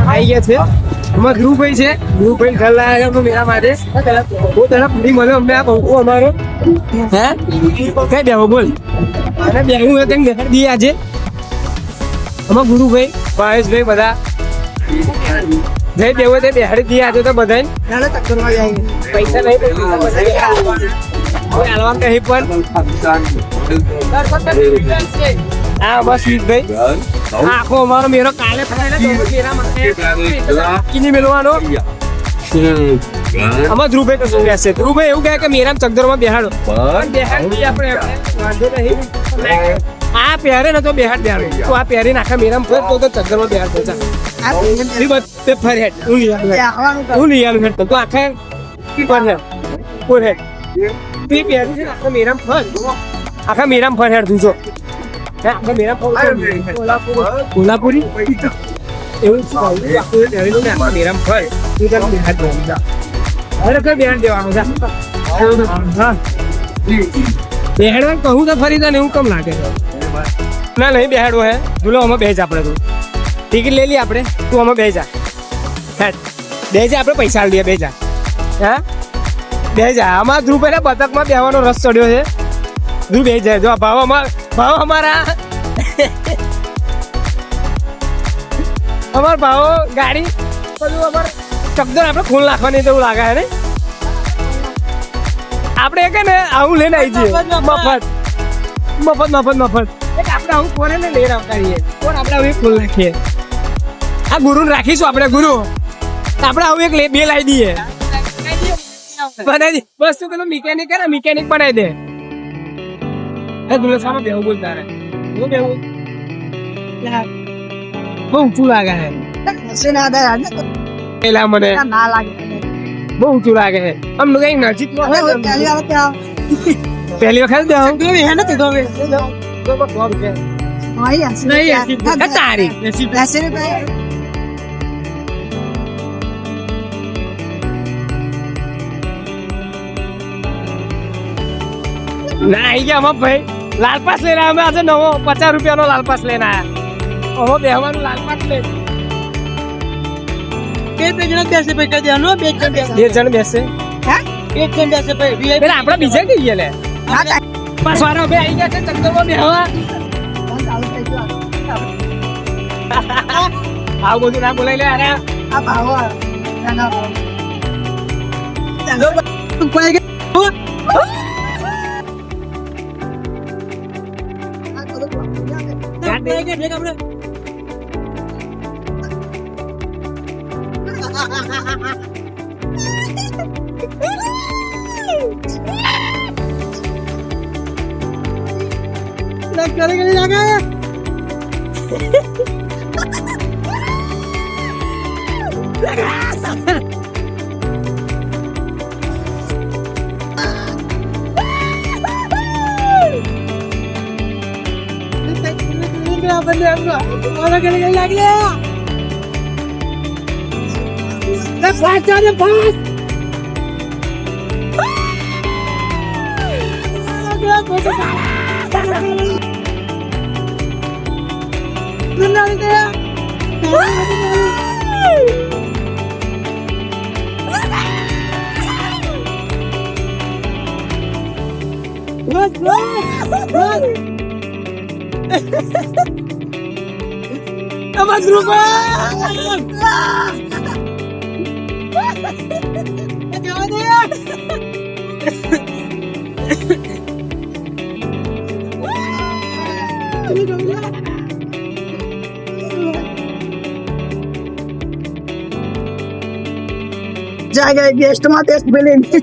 આવી ગયા છે અમારા ધ્રુવભાઈ છે ધ્રુવભાઈ ઘર લાયા છે મેરા માટે બહુ તરફ પૂરી મળ્યો અમને આ બહુ અમારો હે કઈ દેવો બોલ અને બેહું હોય તેમ દેખાડી દઈએ આજે અમારા ગુરુભાઈ ભાવેશભાઈ બધા જઈ દેવો તે બેહાડી દઈએ આજે તો બધા પૈસા નહીં હાલવા કહી પણ હા બસ ભાઈ આખો અમારો મેરો કાલે મેળવાનો આમાં ધ્રુવભાઈ કશું કહેશે ધ્રુવભાઈ એવું કહે કે મેરામ ચકદરમાં બેહાડો આપણે વાંધો નહીં આ પહેરે ને તો બેહાડ તો આ પહેરીને આખા મેરામ ફર તો ચકદરમાં બેહાડ ફર હેડ હું લઈ આવું હેડ તો આખા પર હેડ ફોર હેડ તે પહેરી છે આખા મેરામ ફર આખા મેરામ ફર હેડ તું જો કોલ્હાપુરી એવું મેરામ ફર ખરેખર બેહાડ દેવાનું છે બેહાડવા કહું તો ફરી તને એવું કમ લાગે ના નહીં બેહાડવો હે બોલો અમે બેજ આપણે તું ટિકિટ લઈ લઈએ આપણે તું અમે બેજા હેડ બેજા આપણે પૈસા લઈએ બેજા હા બેજા આમાં ધ્રુવ પહેલા બતકમાં બેહવાનો રસ ચડ્યો છે ધ્રુવ બે જાય જો ભાવ અમારા અમાર ભાવો ગાડી બધું અમારે ચકદર આપણે ખોલ નાખવાની તો એવું લાગે ને આપણે કે ને આવું લઈને આવી જઈએ મફત આપણે આવું કોને ને લઈને આવતા રહીએ કોણ આપણે આવું એક ખોલ નાખીએ આ ગુરુને રાખીશું આપણે ગુરુ આપણે આવું એક બે લાવી દઈએ બનાવી બસ તું પેલો મિકેનિક કરે મિકેનિક બનાવી દે સામે બેવું બોલ તારે હું બેવું બહુ ઊંચું લાગે પેલા મને બહુ ઊંચું લાગે છે આમ કઈ નજીક પહેલી વખત તારી ના આવી ગયા અમાર ભાઈ લાલપાસ લઈને અમે આજે નવો 50 રૂપિયાનો લાલપાસ લઈને આયા હવે બેહવાનું લાલપાસ લે બે જણ બેસે ભાઈ કહી દેવાનું બે જણ બેસે હા બે જણ બેસે ભાઈ પેલા આપણે બીજે કહીએ લે પાસવાળો બે આવી ગયા છે ચક્કરમાં બેહવા આવ બધું ના બોલાય લે અરે આ ભાવો ના તું કોઈ ગયા जाएगा गेस्ट में टेस्ट मिलेंगे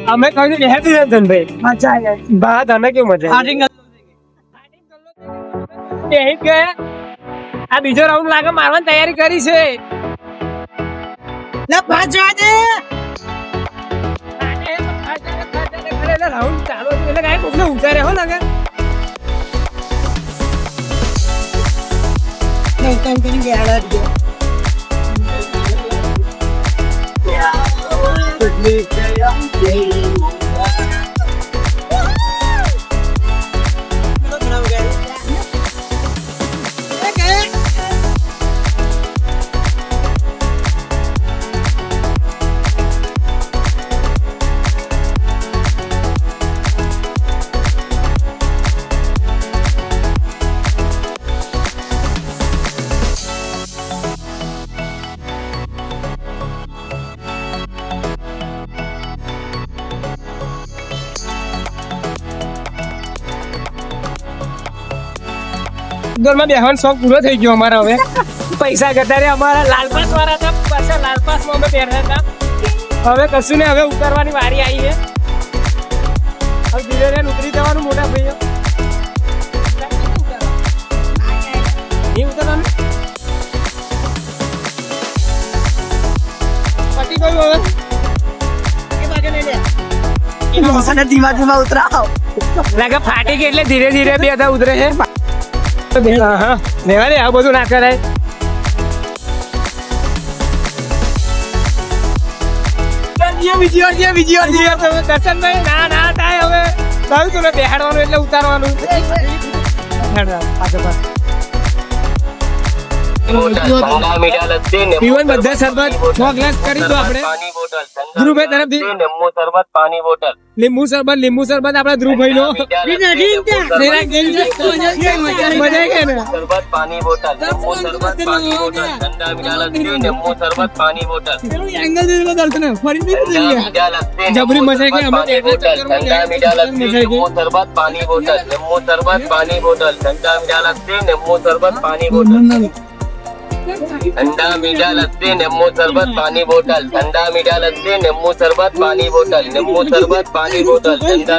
हमें कहीं नहीं है धन भाई मजा आएगा बात आना क्यों मजा यही के આ બીજો રાઉન્ડ લાગે મારવાની તૈયારી કરી છે લે ભાજા દે રાઉન્ડ ચાલો એટલે કાંઈ કોકને ઉતારે હો લાગે માં બેહવાનો શોખ પૂરો થઈ ગયો અમારા હવે પૈસા ગતારે અમારા લાલપાસ વાળા હતા પાછા લાલપાસમાં અમે પહેરતા હતા હવે કશું ને હવે ઉતારવાની વારી આવી છે હવે ધીરે ધીરે ઉતરી જવાનું મોટા ભાઈઓ નહીં ઉતરવાનું પતી ગયું હવે ધીમા ધીમા ઉતરાવ લાગે ફાટી ગઈ એટલે ધીરે ધીરે બે હતા ઉતરે છે હા લેવા દે આ બધું ના કરાય દર્શનભાઈ ના થાય હવે કહ્યું તું ને બેહાડવાનું એટલે ઉતારવાનું પીવન બધા સરબત 6 ગ્લાસ કરી દો આપણે ધ્રુવભાઈ તરફથી લીંબુ શરબત આપડા ધ્રુવભાઈ નો મજા આવી ગઈ ને એંગલ દર્શન ફરી જબરી મજા આવી ठंडा मीठा लस्सी नींबू शरबत पानी बोतल ठंडा मीठा लस्सी नींबू शरबत पानी बोतल नींबू शरबत पानी बोतल ठंडा मीठा लस्सी नींबू शरबत पानी बोतल ठंडा मीठा लस्सी नींबू शरबत पानी बोतल ठंडा मीठा लस्सी नींबू शरबत पानी बोतल नींबू शरबत पानी बोतल ठंडा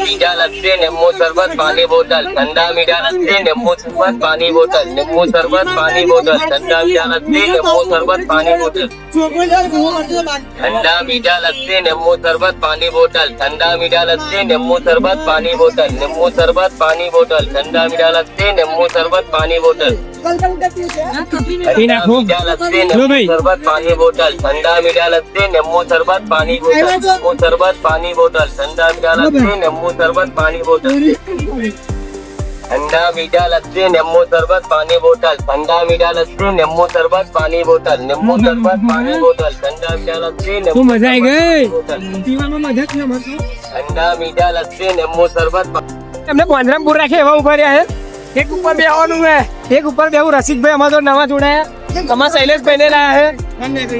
मीठा लस्सी नींबू शरबत पानी बोतल ठंडा मीठा लस्सी नींबू शरबत पानी बोतल ठंडा मीठा लस्सी नींबू शरबत पानी बोतल नींबू शरबत पानी बोतल ठंडा मीठा लस्सी नींबू शरबत पानी बोतल ठंडा मीठा लस्सी नींबू शरबत पानी बोतल ठंडा मीठा लस्सी नींबू शरबत पानी बोतल नींबू शरबत पानी बोतल ठंडा मीठा लस्सी नींबू शरबत पानी बोतल ठंडा मीठा लस्सी नींबू शरबत पानी बोतल ठंडा मीठा लस्सी नींबू शरबत पानी बोतल नींबू शरबत पानी बोतल ठंडा मीठा लस्सी नींबू મજા આવી ગઈ ठंडा मीठा लस्सी नींबू शरबत એમને પાંજરામ પૂર રાખે એવા ઉભા રહ્યા છે એક ઉપર બેહવાનું હે એક ઉપર બેહું રસિકભાઈ અમાર તો નવા જોડાયા અમાર શૈલેષભાઈ ને લાયા છે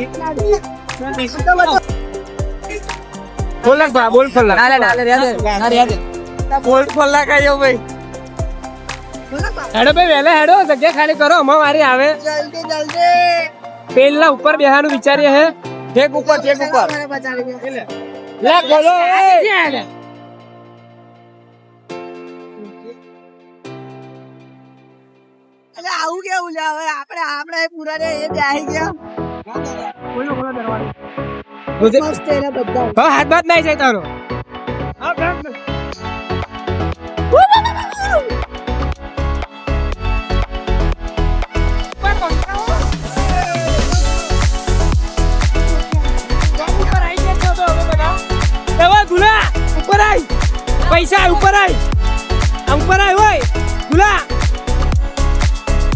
બોલ નાખ બા બોલ ફોન બોલ ફોન લાગાયો ભાઈ હેડો ભાઈ વહેલા હેડો જગ્યા ખાલી કરો અમાર વારી આવે પેલા ઉપર બેહવાનું વિચારીએ હે ઠેક ઉપર લે બોલો આવું કેવું લે હવે આપણે પૂરા રે એ બેહી ગયા મસ્ત એના બધા હા હાથ બાત નહીં જાય તારો પૈસા ઉપર આય ઉપર આય હોય દુલા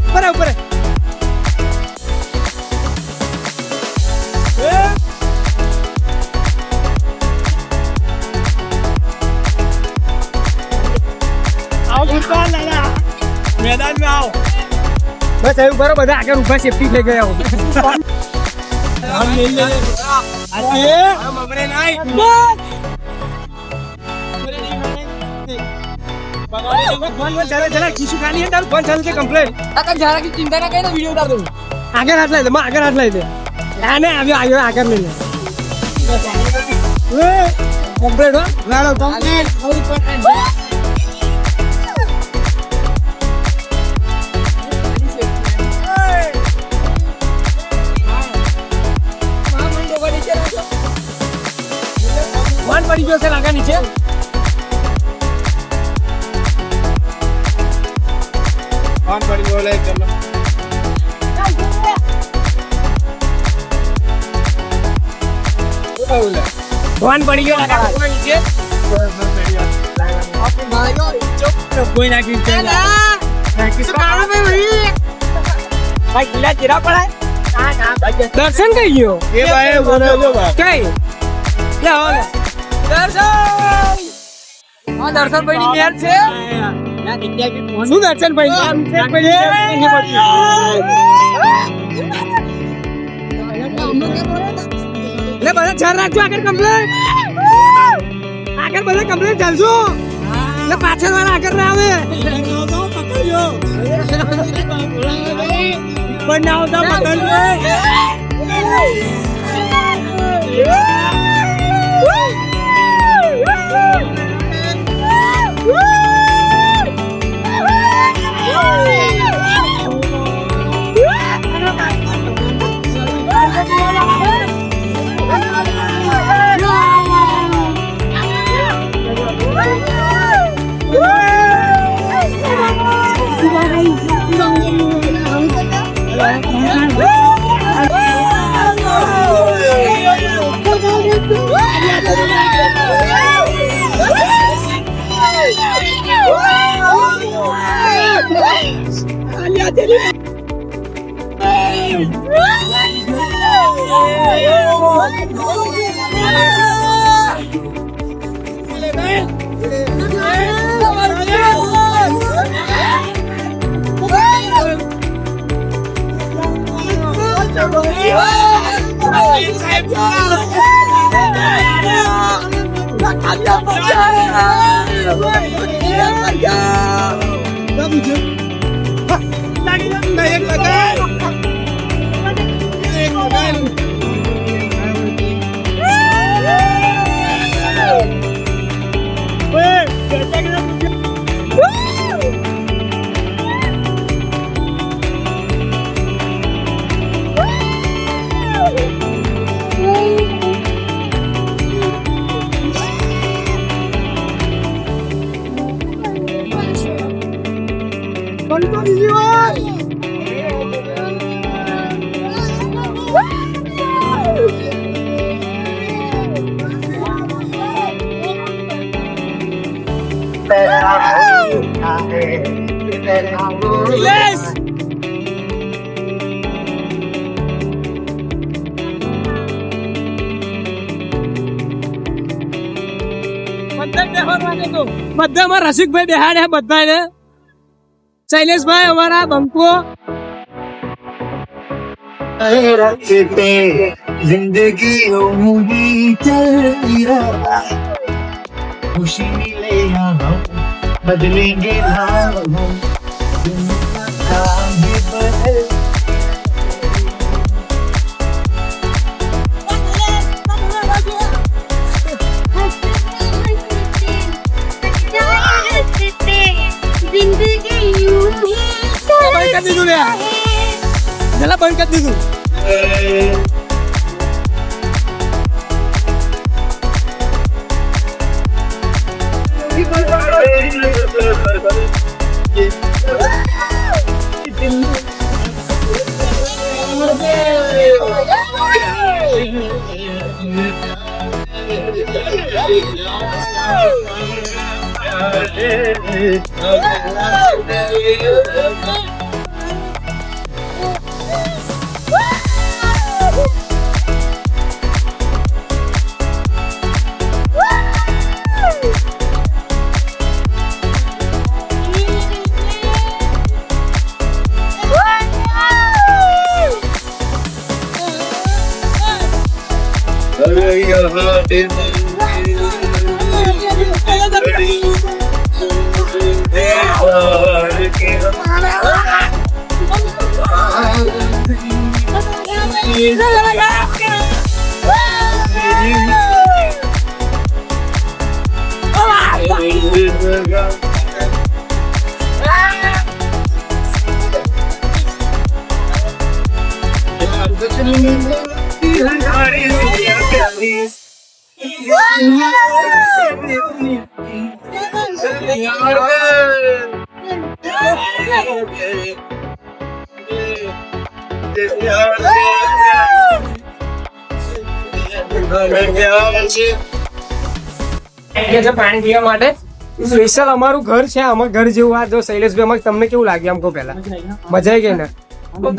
ઉપર ઉપર મેદાનમાં આવો બસ એવું કરો બધા આગળ ઉભા સેફટી થઈ ગયા હો चिंता ना कहीं वीडियो उतार दो आगे हाथ लाई दे मैं आगे हाथ लाई दे आने अभी आगे आगे ले ले कंप्लीट हो लाड़ो कंप्लीट જશે લાગે નીચે. ફોન પડી ગયો લે ચલો ફોન પડી ગયો લાગે નીચે. કોઈ નાખી છે. ભાઈ ગિલા ચીરા પડાય. દર્શન કઈ ગયો એ ભાઈ બોલો ભાઈ કઈ લે હો લે. દર્શન હા દર્શન ભાઈ ની મેર છે. શું દર્શન ભાઈ એટલે બધા ચાર રાખજો આગળ કમ્પ્લેટ. આગળ બધા કમ્પ્લેટ ચાલજો એટલે પાછળ વાળા આગળ ના આવે. પણ ના આવતા બધામાં રસિકભાઈ બેહાડે બધાને. શૈલેષભાઈ અમારા બંકો रखते जिंदगी होगी तेरा खुशी मिले हम बदलेंगे हम બંધ કરી દીધું લે. જલા બંધ કરી દીધું. પાણી પીવા માટે સ્પેશિયલ અમારું ઘર છે. અમારું ઘર જેવું આ જો શૈલેષભાઈ અમારે તમને કેવું લાગ્યું આમ કહો પહેલા? મજા આવી ગઈ ને?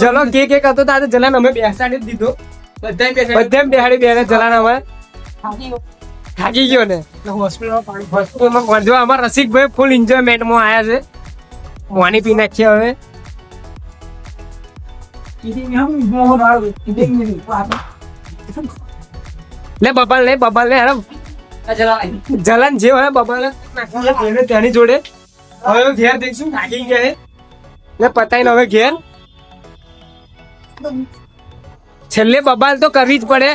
ચલો કેક હતો તો આજે જલાન અમે બેસાડી જ દીધો. બધા બેહાડી બેહાડી જલાન અમે થાકી ગયો ને હોસ્પિટલમાં. જો અમારા રસિકભાઈ ફૂલ એન્જોયમેન્ટમાં આવ્યા છે. પાણી પી નાખીએ હવે. લે બબાલ લે હેરામ જલન જે હોય બબાલ તેની જોડે. હવે ઘેર દઈશું થાકી ગયા ને પતાઈને હવે ઘેર. છેલ્લે બબાલ તો કરવી જ પડે.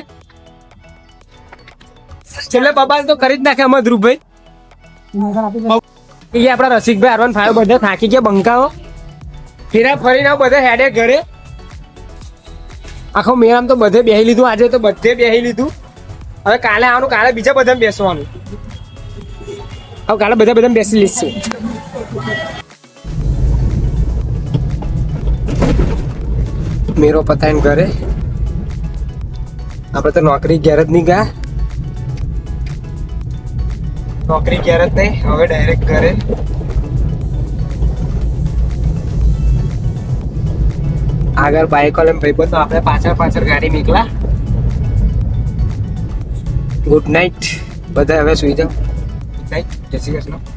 છેલ્લે બબાલ તો કરી જ નાખે અમાર ધ્રુવભાઈ. આપડા રસિકભાઈ R1 5 બધા થાકી ગયા બંકાઓ. ફેરા ફરીને બધા હેડે ઘરે. આખો મેરામ તો બધે બેહી લીધું. આજે તો બધે બેહી લીધું. હવે કાલે આવવાનું. કાલે બીજા બધા બેસવાનું. હવે કાલે બધા બેસી લીધશે. મેરો પતાઈને ઘરે. આપણે તો નોકરી ઘેર જ નહીં ગયા. નોકરી ઘેર જ નહીં. હવે ડાયરેક્ટ ઘરે. આગળ બાઈક વાળા ભાઈબંધો આપણે પાછળ ગાડી નીકળા. ગુડ નાઇટ બધા. હવે સુઈ જાઓ. Good night. જય શ્રી કૃષ્ણ.